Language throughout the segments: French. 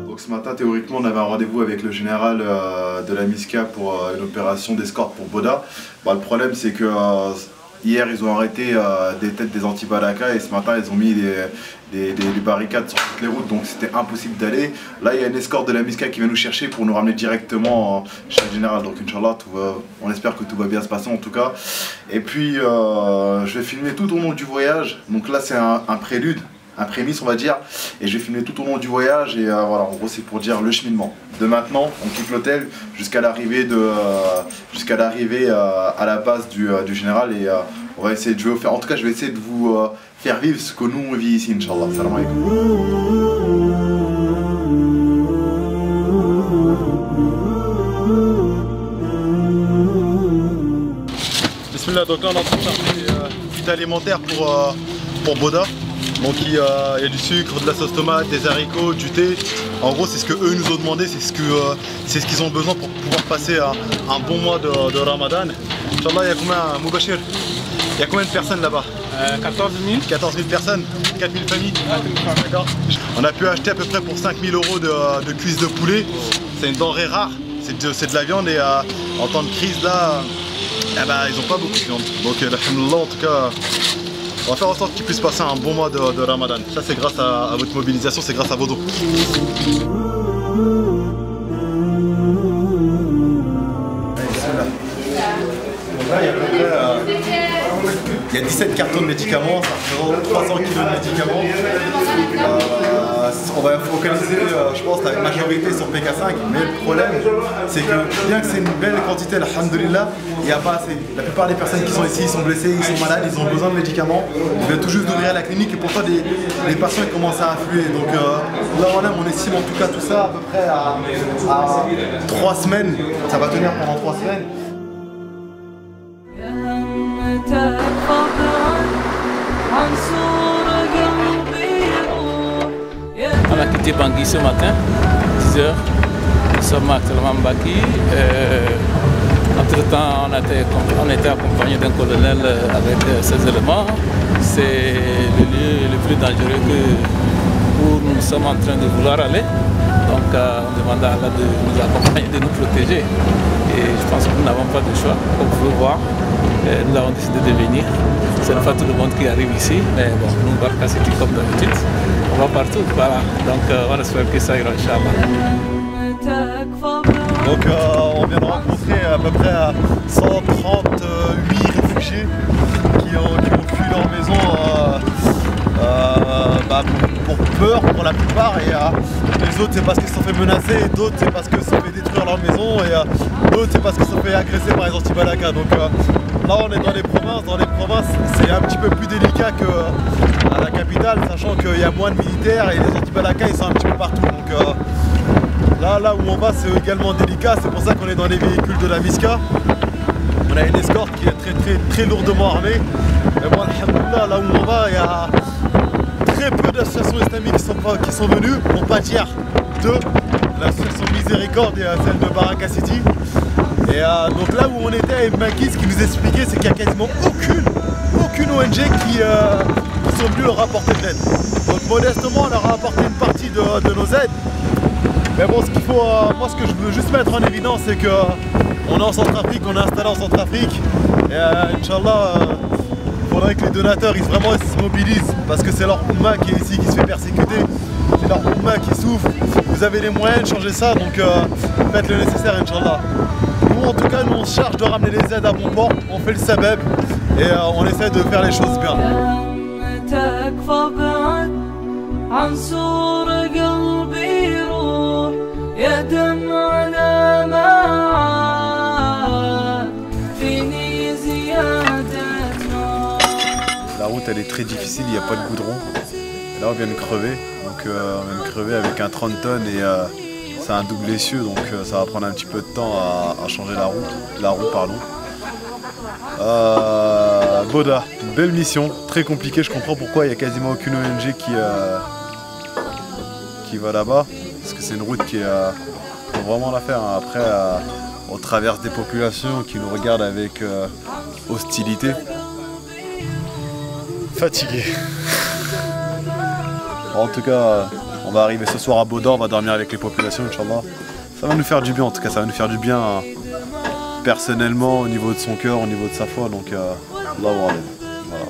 Donc ce matin, théoriquement, on avait un rendez-vous avec le général de la MISCA pour une opération d'escorte pour Boda. Bah, le problème, c'est que hier, ils ont arrêté des têtes des anti-balaka et ce matin, ils ont mis des barricades sur toutes les routes, donc c'était impossible d'aller. Là, il y a une escorte de la MISCA qui vient nous chercher pour nous ramener directement chez le général. Donc, Inch'Allah, on espère que tout va bien se passer en tout cas. Et puis, je vais filmer tout au long du voyage. Donc là, c'est un prélude, un prémisse, on va dire. Et je vais filmer tout au long du voyage. Et voilà, en gros, c'est pour dire le cheminement. De maintenant, on quitte l'hôtel jusqu'à l'arrivée à la base du général. Et on va essayer de en tout cas, je vais essayer de vous faire vivre ce que nous on vit ici, Inch'Allah. Salam alaikum. Bismillah, donc là on est en train de chercher kit alimentaire pour Boda. Donc il y a du sucre, de la sauce tomate, des haricots, du thé. En gros c'est ce que eux nous ont demandé, c'est ce qu'ils ont besoin pour pouvoir passer un bon mois de Ramadan. Inch'Allah, il y a combien, Moubachir? Il y a combien de personnes là-bas? 14 000. 14 000 personnes, 4 000 familles. D'accord. On a pu acheter à peu près pour 5 000 € de cuisses de poulet. C'est une denrée rare, c'est de la viande et en temps de crise là, eh ben, ils n'ont pas beaucoup de viande. Donc alhamdoulilah, en tout cas, on va faire en sorte qu'ils puissent passer un bon mois de Ramadan. Ça c'est grâce à votre mobilisation, c'est grâce à vos dons. Il y a 17 cartons de médicaments, ça représente 300 kg de médicaments. On va focaliser, je pense, la majorité sur PK5, mais le problème, c'est que bien que c'est une belle quantité, alhamdoulilah, il n'y a pas assez. La plupart des personnes qui sont ici, ils sont blessés, ils sont malades, ils ont besoin de médicaments. On vient tout juste d'ouvrir la clinique et pourtant les patients ils commencent à affluer. Donc là, on estime en tout cas tout ça à peu près à 3 semaines. Ça va tenir pendant 3 semaines. On a quitté Bangui ce matin, 10 h. Nous sommes actuellement à Mbaki. Entre temps, on était accompagné d'un colonel avec ses éléments. C'est le lieu le plus dangereux où nous sommes en train de vouloir aller. Donc on demande à Allah de nous accompagner, de nous protéger. Et je pense que nous n'avons pas de choix. Comme vous pouvez voir, nous avons décidé de venir. Ce n'est pas tout le monde qui arrive ici, mais bon, nous, Barka City comme d'habitude, on va partout, voilà. Donc on espère que ça ira, Inch'Allah. Donc on vient de rencontrer à peu près 138 réfugiés qui ont fui leur maison pour peur pour la plupart, et les autres c'est parce qu'ils se sont fait menacer, d'autres c'est parce qu'ils se sont fait détruire leur maison, et d'autres c'est parce qu'ils se sont fait agresser par les anti-balaka. Donc là on est dans les provinces c'est un petit peu plus délicat qu'à la capitale, sachant qu'il y a moins de militaires et les anti-balaka ils sont un petit peu partout. Donc là où on va c'est également délicat, c'est pour ça qu'on est dans les véhicules de la MISCA. On a une escorte qui est très lourdement armée. Mais bon, alhamdoulilah, là où on va, il y a très peu d'associations islamiques qui sont venues, pour pas dire deux. L'association Miséricorde et celle de Baraka City. Et donc là où on était avec Maki, ce qui nous expliquait, c'est qu'il n'y a quasiment aucune ONG qui sont venus leur apporter de l'aide. Donc modestement, on leur a apporté une partie de nos aides. Mais bon, ce qu'il faut, moi ce que je veux juste mettre en évidence, c'est que on est en Centrafrique, on est installé en Centrafrique. Et Inch'Allah, il faudrait que les donateurs ils se mobilisent, parce que c'est leur Oumma qui est ici, qui se fait persécuter. C'est leur Oumma qui souffre. Vous avez les moyens de changer ça, donc faites le nécessaire, Inch'Allah. Nous en tout cas, nous on se charge de ramener les aides à bon port, on fait le sabeb et on essaie de faire les choses bien. La route elle est très difficile, il n'y a pas de goudron. Là on vient de crever, donc on vient de crever avec un 30 tonnes et c'est un double essieu, donc ça va prendre un petit peu de temps à changer la roue. Boda, belle mission, très compliquée. Je comprends pourquoi il n'y a quasiment aucune ONG qui va là-bas. Parce que c'est une route qui faut vraiment la faire. Hein. Après, on traverse des populations qui nous regardent avec hostilité. Fatigué. En tout cas, on va arriver ce soir à Boda, on va dormir avec les populations, Inch'Allah. Ça va nous faire du bien, en tout cas, ça va nous faire du bien personnellement, au niveau de son cœur, au niveau de sa foi. Donc, Allahu A'lam. Voilà.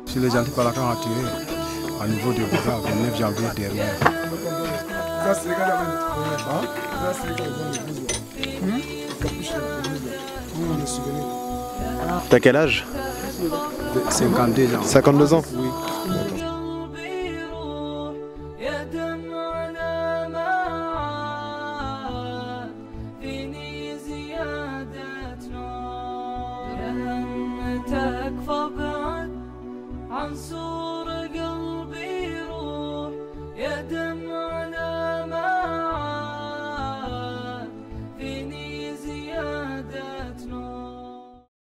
Si les anti-Palakans ont tiré au niveau de Boda le 9 janvier dernier. T'as quel âge? 52 ans. 52 ans? Oui. عن